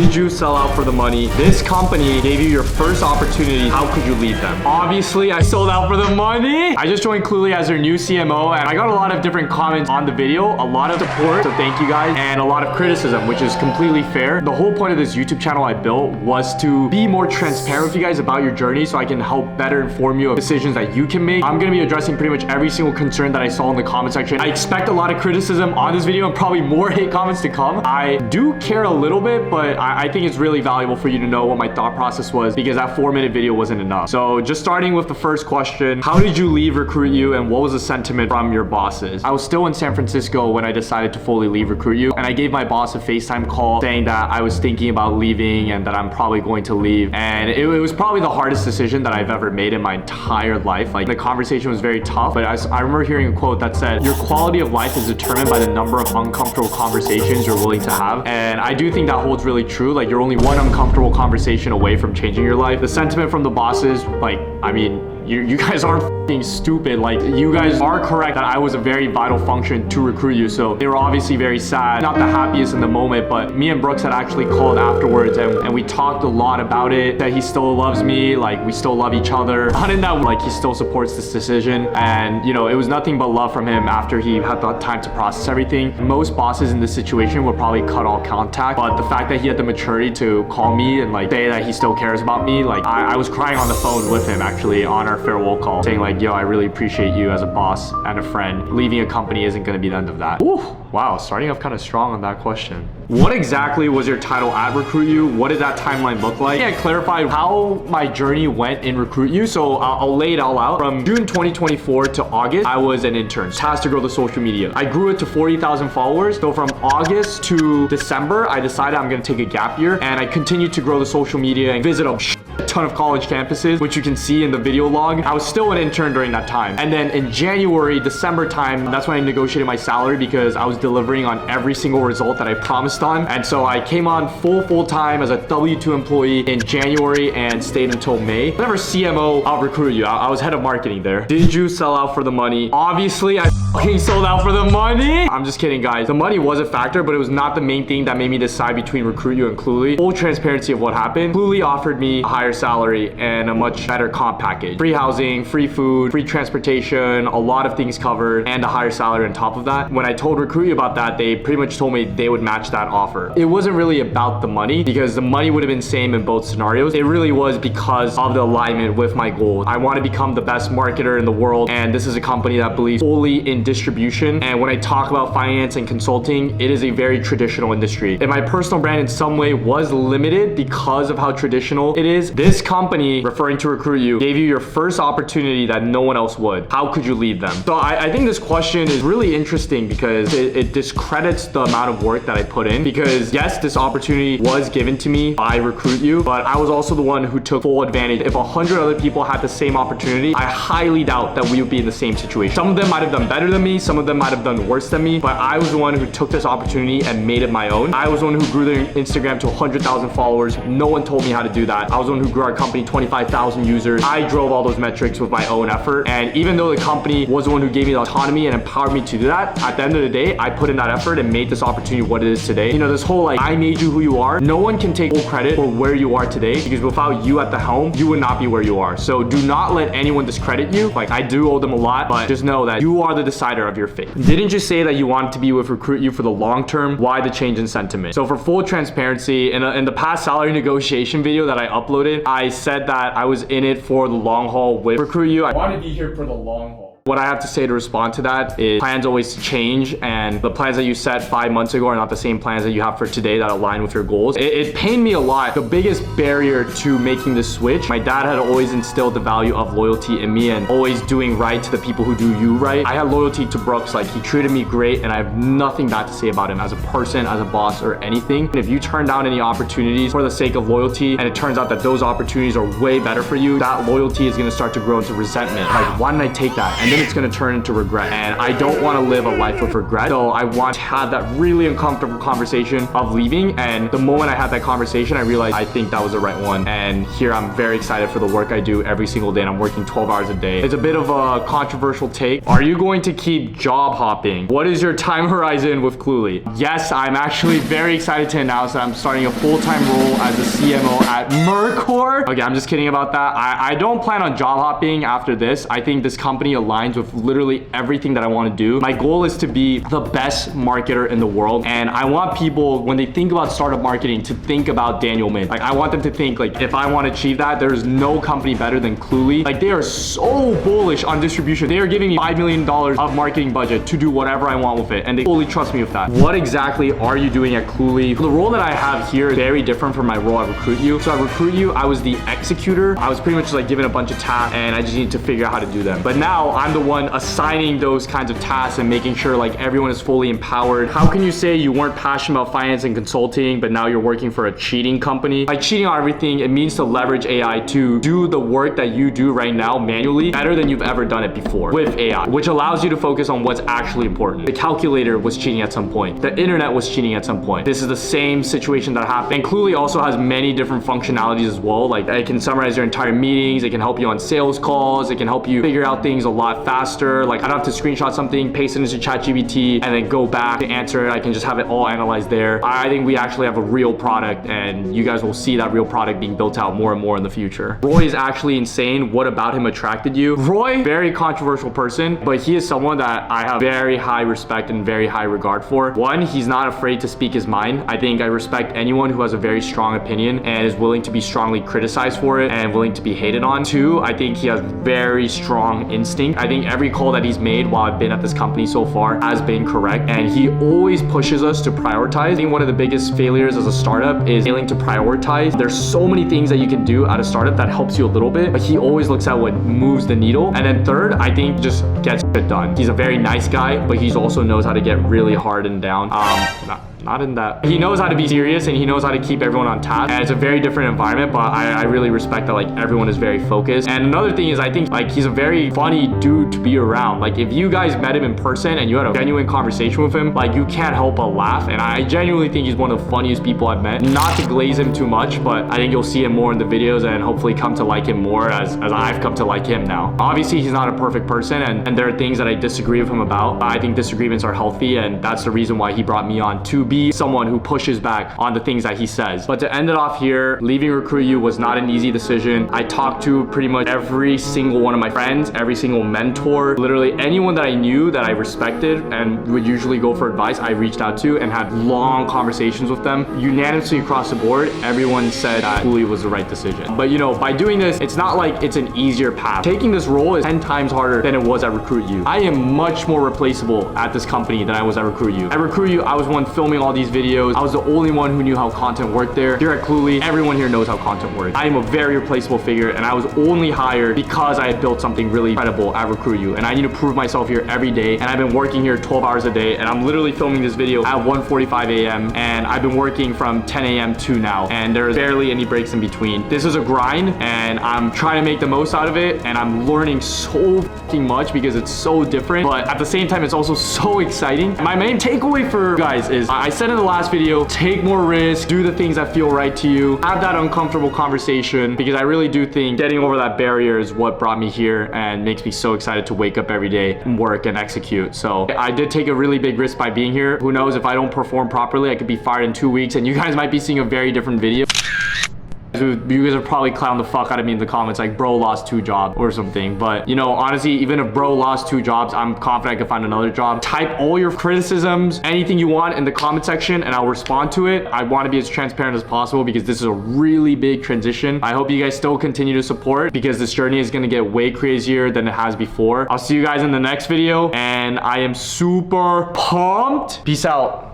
Did you sell out for the money? This company gave you your first opportunity. How could you leave them? Obviously, I sold out for the money. I just joined Cluely as their new CMO, and I got a lot of different comments on the video, a lot of support, so thank you guys, and a lot of criticism, which is completely fair. The whole point of this YouTube channel I built was to be more transparent with you guys about your journey so I can help better inform you of decisions that you can make. I'm gonna be addressing pretty much every single concern that I saw in the comment section. I expect a lot of criticism on this video and probably more hate comments to come. I do care a little bit, but I think it's really valuable for you to know what my thought process was, because that 4-minute video wasn't enough. So just starting with the first question, how did you leave Recruit You and what was the sentiment from your bosses? I was still in San Francisco when I decided to fully leave Recruit You, and I gave my boss a FaceTime call saying that I was thinking about leaving and that I'm probably going to leave. And it was probably the hardest decision that I've ever made in my entire life. Like, the conversation was very tough, but I remember hearing a quote that said, your quality of life is determined by the number of uncomfortable conversations you're willing to have. And I do think that holds really true. Like, you're only one uncomfortable conversation away from changing your life. The sentiment from the bosses, like, I mean, you guys aren't f***ing stupid. Like, you guys are correct that I was a very vital function to Recruit You. So they were obviously very sad, not the happiest in the moment, but me and Brooks had actually called afterwards and we talked a lot about it, that he still loves me, like we still love each other. Not in that, like, he still supports this decision. And you know, it was nothing but love from him after he had the time to process everything. Most bosses in this situation would probably cut all contact, but the fact that he had the maturity to call me and like say that he still cares about me, like I was crying on the phone with him actually on our farewell call, saying like, yo, I really appreciate you as a boss and a friend. Leaving a company isn't going to be the end of that. Ooh, wow, starting off kind of strong on that question. What exactly was your title at Recruit You? What did that timeline look like? I clarified how my journey went in Recruit You, so I'll lay it all out. From June 2024 to August, I was an intern, tasked to grow the social media. I grew it to 40,000 followers. So from August to December, I decided I'm going to take a gap year, and I continued to grow the social media and visit a ton of college campuses, which you can see in the video log. I was still an intern during that time. And then in January, December time, that's when I negotiated my salary, because I was delivering on every single result that I promised on. And so I came on full time as a W-2 employee in January and stayed until May. Whenever CMO, I'll Recruit You. I was head of marketing there. Did you sell out for the money? Obviously, I fucking sold out for the money. I'm just kidding, guys. The money was a factor, but it was not the main thing that made me decide between Recruit You and Cluely. Full transparency of what happened. Cluely offered me a higher salary and a much better comp package. Free housing, free food, free transportation, a lot of things covered, and a higher salary on top of that. When I told Recruit You about that, they pretty much told me they would match that offer. It wasn't really about the money, because the money would have been same in both scenarios. It really was because of the alignment with my goals. I want to become the best marketer in the world, and this is a company that believes fully in distribution. And when I talk about finance and consulting, it is a very traditional industry. And my personal brand in some way was limited because of how traditional it is. This company, referring to Recruit You, gave you your first opportunity that no one else would. How could you leave them? So I think this question is really interesting because it discredits the amount of work that I put in, because yes, this opportunity was given to me by Recruit You, but I was also the one who took full advantage. If 100 other people had the same opportunity, I highly doubt that we would be in the same situation. Some of them might have done better than me, some of them might have done worse than me, but I was the one who took this opportunity and made it my own. I was the one who grew their Instagram to 100,000 followers. No one told me how to do that. I was the one who grew our company 25,000 users. I drove all those metrics with my own effort. And even though the company was the one who gave me the autonomy and empowered me to do that, at the end of the day, I put in that effort and made this opportunity what it is today. You know, this whole like, I made you who you are. No one can take full credit for where you are today, because without you at the helm, you would not be where you are. So do not let anyone discredit you. Like, I do owe them a lot, but just know that you are the decider of your fate. Didn't you say that you wanted to be with Recruit You for the long term? Why the change in sentiment? So for full transparency, in the past salary negotiation video that I uploaded, I said that I was in it for the long haul with Recruit You. I want to be here for the long haul. What I have to say to respond to that is plans always change, and the plans that you set 5 months ago are not the same plans that you have for today that align with your goals. It pained me a lot. The biggest barrier to making the switch, my dad had always instilled the value of loyalty in me and always doing right to the people who do you right. I had loyalty to Brooks. Like, he treated me great, and I have nothing bad to say about him as a person, as a boss, or anything. And if you turn down any opportunities for the sake of loyalty, and it turns out that those opportunities are way better for you, that loyalty is going to start to grow into resentment. Like, why didn't I take that? And then it's gonna turn into regret. And I don't wanna live a life with regret. So I want to have that really uncomfortable conversation of leaving. And the moment I had that conversation, I realized I think that was the right one. And here I'm very excited for the work I do every single day, and I'm working 12 hours a day. It's a bit of a controversial take. Are you going to keep job hopping? What is your time horizon with Cluely? Yes, I'm actually very excited to announce that I'm starting a full-time role as a CMO at Mercor. Okay, I'm just kidding about that. I don't plan on job hopping after this. I think this company aligns with literally everything that I want to do. My goal is to be the best marketer in the world, and I want people, when they think about startup marketing, to think about Daniel Min. Like, I want them to think, like, if I want to achieve that, there's no company better than Cluely. Like, they are so bullish on distribution. They are giving me $5 million of marketing budget to do whatever I want with it, and they fully trust me with that. What exactly are you doing at Cluely? The role that I have here is very different from my role at Recruit You. So at Recruit You, I was the executor. I was pretty much just like given a bunch of tasks, and I just needed to figure out how to do them. But now I'm the one assigning those kinds of tasks and making sure like everyone is fully empowered. How can you say you weren't passionate about finance and consulting, but now you're working for a cheating company? By cheating on everything, it means to leverage AI to do the work that you do right now manually better than you've ever done it before with AI, which allows you to focus on what's actually important. The calculator was cheating at some point. The internet was cheating at some point. This is the same situation that happened. And Cluely also has many different functionalities as well. Like, it can summarize your entire meetings. It can help you on sales calls. It can help you figure out things a lot faster. Like, I don't have to screenshot something, paste it into ChatGPT, and then go back to answer it. I can just have it all analyzed there. I think we actually have a real product, and you guys will see that real product being built out more and more in the future. Roy is actually insane. What about him attracted you? Roy, very controversial person, but he is someone that I have very high respect and very high regard for. One, he's not afraid to speak his mind. I think I respect anyone who has a very strong opinion and is willing to be strongly criticized for it and willing to be hated on. Two, I think he has very strong instinct. I think every call that he's made while I've been at this company so far has been correct, and he always pushes us to prioritize. I think one of the biggest failures as a startup is failing to prioritize. There's so many things that you can do at a startup that helps you a little bit, but he always looks at what moves the needle. And then third, I think just gets it done. He's a very nice guy, but he also knows how to get really hard and down. Not in that. He knows how to be serious, and he knows how to keep everyone on task. And it's a very different environment, but I really respect that like everyone is very focused. And another thing is I think like he's a very funny dude to be around. Like, if you guys met him in person and you had a genuine conversation with him, like, you can't help but laugh. And I genuinely think he's one of the funniest people I've met. Not to glaze him too much, but I think you'll see him more in the videos and hopefully come to like him more as I've come to like him now. Obviously, he's not a perfect person, and there are things that I disagree with him about. I think disagreements are healthy, and that's the reason why he brought me on, to be someone who pushes back on the things that he says. But to end it off here, leaving Recruit You was not an easy decision. I talked to pretty much every single one of my friends, every single mentor, literally anyone that I knew that I respected and would usually go for advice, I reached out to and had long conversations with them. Unanimously across the board, everyone said that Cluely was the right decision. But you know, by doing this, it's not like it's an easier path. Taking this role is 10 times harder than it was at Recruit You. I am much more replaceable at this company than I was at Recruit You. At Recruit You, I was one filming all these videos. I was the only one who knew how content worked there. Here at Cluely, everyone here knows how content works. I am a very replaceable figure, and I was only hired because I had built something really incredible at Recruit You, and I need to prove myself here every day. And I've been working here 12 hours a day, and I'm literally filming this video at 1:45 a.m. and I've been working from 10 a.m. to now, and there's barely any breaks in between. This is a grind, and I'm trying to make the most out of it, and I'm learning so fucking much because it's so different, but at the same time, it's also so exciting. And my main takeaway for you guys is, I said in the last video, take more risks, do the things that feel right to you, have that uncomfortable conversation, because I really do think getting over that barrier is what brought me here and makes me so excited to wake up every day and work and execute. So I did take a really big risk by being here. Who knows, if I don't perform properly, I could be fired in 2 weeks, and you guys might be seeing a very different video. You guys are probably clown the fuck out of me in the comments like, bro lost 2 jobs or something. But you know, honestly, even if bro lost 2 jobs, I'm confident I can find another job. Type all your criticisms, anything you want in the comment section, and I'll respond to it. I want to be as transparent as possible because this is a really big transition. I hope you guys still continue to support, because this journey is going to get way crazier than it has before. I'll see you guys in the next video, and I am super pumped. Peace out.